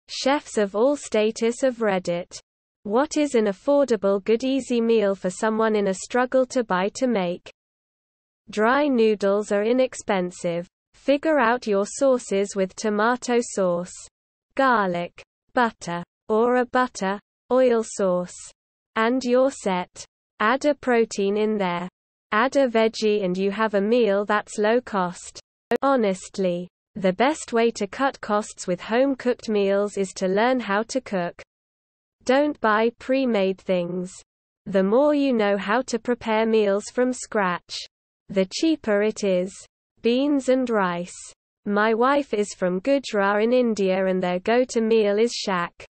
Chefs of all status of Reddit. What is an affordable good easy meal for someone in a struggle to buy to make? Dry noodles are inexpensive. Figure out your sauces with tomato sauce, garlic, butter, or a butter, oil sauce. And you're set. Add a protein in there. Add a veggie and you have a meal that's low cost. Honestly, the best way to cut costs with home-cooked meals is to learn how to cook. Don't buy pre-made things. The more you know how to prepare meals from scratch, the cheaper it is. Beans and rice. My wife is from Gujarat in India and their go-to meal is shak.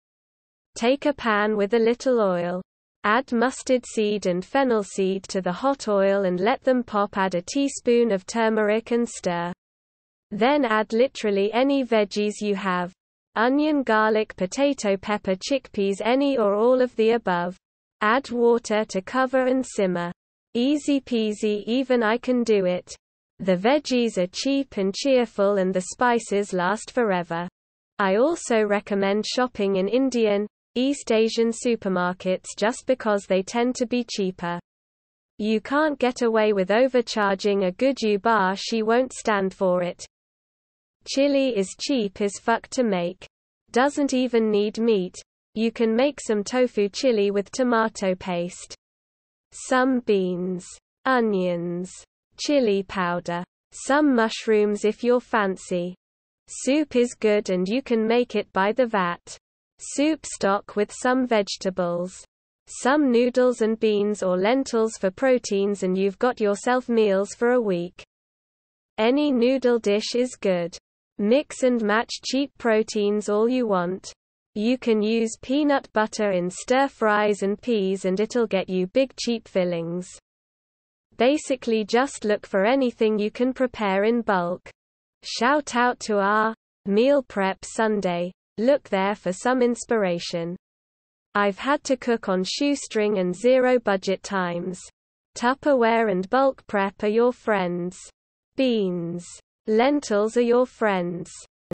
Take a pan with a little oil. Add mustard seed and fennel seed to the hot oil and let them pop. Add a teaspoon of turmeric and stir. Then add literally any veggies you have. Onion, garlic, potato, pepper, chickpeas, any or all of the above. Add water to cover and simmer. Easy peasy, even I can do it. The veggies are cheap and cheerful and the spices last forever. I also recommend shopping in Indian, East Asian supermarkets just because they tend to be cheaper. You can't get away with overcharging a Guju bar, she won't stand for it. Chili is cheap as fuck to make. Doesn't even need meat. You can make some tofu chili with tomato paste. Some beans, onions, chili powder, some mushrooms if you're fancy. Soup is good and you can make it by the vat. Soup stock with some vegetables. Some noodles and beans or lentils for proteins and you've got yourself meals for a week. Any noodle dish is good. Mix and match cheap proteins all you want. You can use peanut butter in stir fries and peas and it'll get you big cheap fillings. Basically just look for anything you can prepare in bulk. Shout out to our Meal Prep Sunday. Look there for some inspiration. I've had to cook on shoestring and zero budget times. Tupperware and bulk prep are your friends. Beans, lentils are your friends.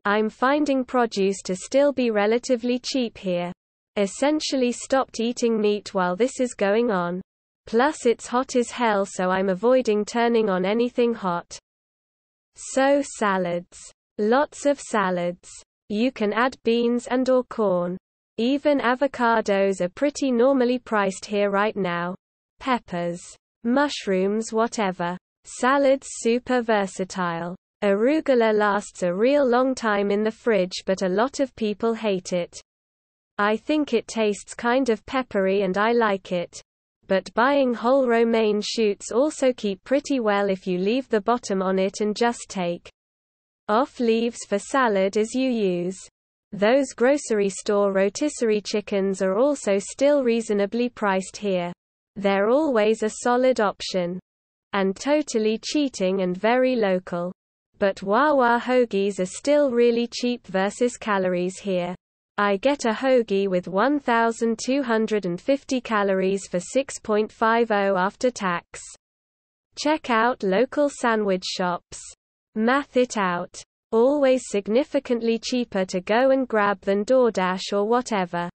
I'm finding produce to still be relatively cheap here. Essentially stopped eating meat while this is going on. Plus it's hot as hell, so I'm avoiding turning on anything hot. So salads. Lots of salads. You can add beans and or corn. Even avocados are pretty normally priced here right now. Peppers, mushrooms, whatever. Salads super versatile. Arugula lasts a real long time in the fridge but a lot of people hate it. I think it tastes kind of peppery and I like it. But buying whole romaine shoots also keep pretty well if you leave the bottom on it and just take off leaves for salad as you use. Those grocery store rotisserie chickens are also still reasonably priced here. They're always a solid option. And totally cheating and very local. But Wawa hoagies are still really cheap versus calories here. I get a hoagie with 1,250 calories for $6.50 after tax. Check out local sandwich shops. Math it out. Always significantly cheaper to go and grab than DoorDash or whatever.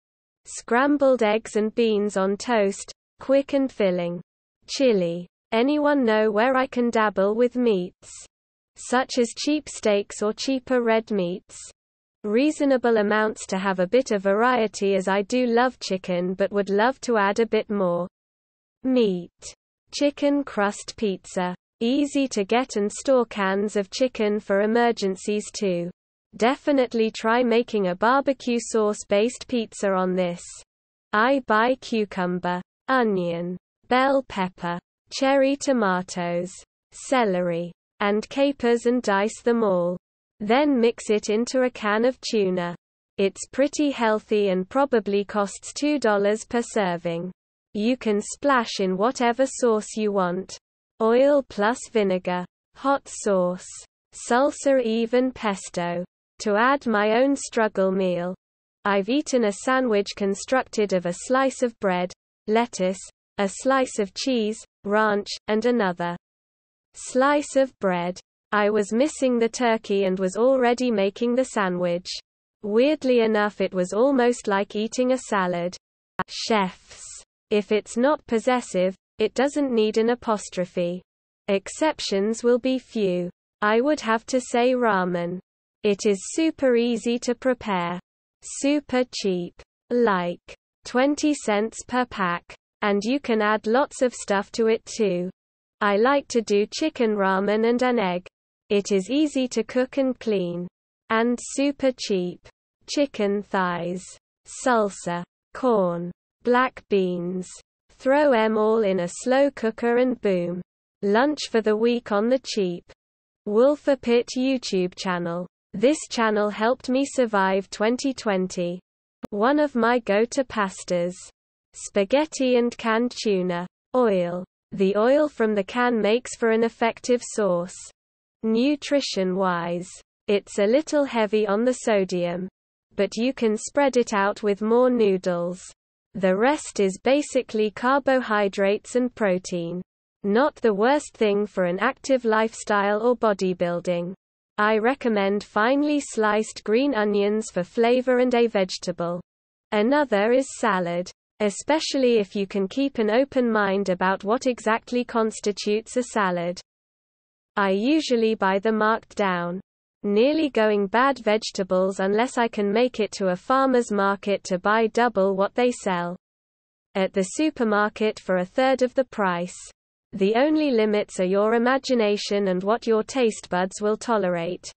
Scrambled eggs and beans on toast, quick and filling. Chili. Anyone know where I can dabble with meats? Such as cheap steaks or cheaper red meats. Reasonable amounts to have a bit of variety, as I do love chicken but would love to add a bit more meat. Chicken crust pizza. Easy to get and store cans of chicken for emergencies too. Definitely try making a barbecue sauce-based pizza on this. I buy cucumber, onion, bell pepper, cherry tomatoes, celery, and capers and dice them all. Then mix it into a can of tuna. It's pretty healthy and probably costs $2 per serving. You can splash in whatever sauce you want. Oil plus vinegar, hot sauce, salsa, even pesto. To add my own struggle meal. I've eaten a sandwich constructed of a slice of bread, lettuce, a slice of cheese, ranch, and another slice of bread. I was missing the turkey and was already making the sandwich. Weirdly enough, it was almost like eating a salad. Chefs. If it's not possessive, it doesn't need an apostrophe. Exceptions will be few. I would have to say ramen. It is super easy to prepare. Super cheap. Like 20 cents per pack. And you can add lots of stuff to it too. I like to do chicken ramen and an egg. It is easy to cook and clean. And super cheap. Chicken thighs. Salsa. Corn. Black beans. Throw 'em all in a slow cooker and boom. Lunch for the week on the cheap. Wolfer Pit YouTube channel. This channel helped me survive 2020. One of my go-to pastas. Spaghetti and canned tuna. Oil. The oil from the can makes for an effective sauce. Nutrition-wise, it's a little heavy on the sodium. But you can spread it out with more noodles. The rest is basically carbohydrates and protein. Not the worst thing for an active lifestyle or bodybuilding. I recommend finely sliced green onions for flavor and a vegetable. Another is salad. Especially if you can keep an open mind about what exactly constitutes a salad. I usually buy the marked down, nearly going bad vegetables unless I can make it to a farmer's market to buy double what they sell at the supermarket for a third of the price. The only limits are your imagination and what your taste buds will tolerate.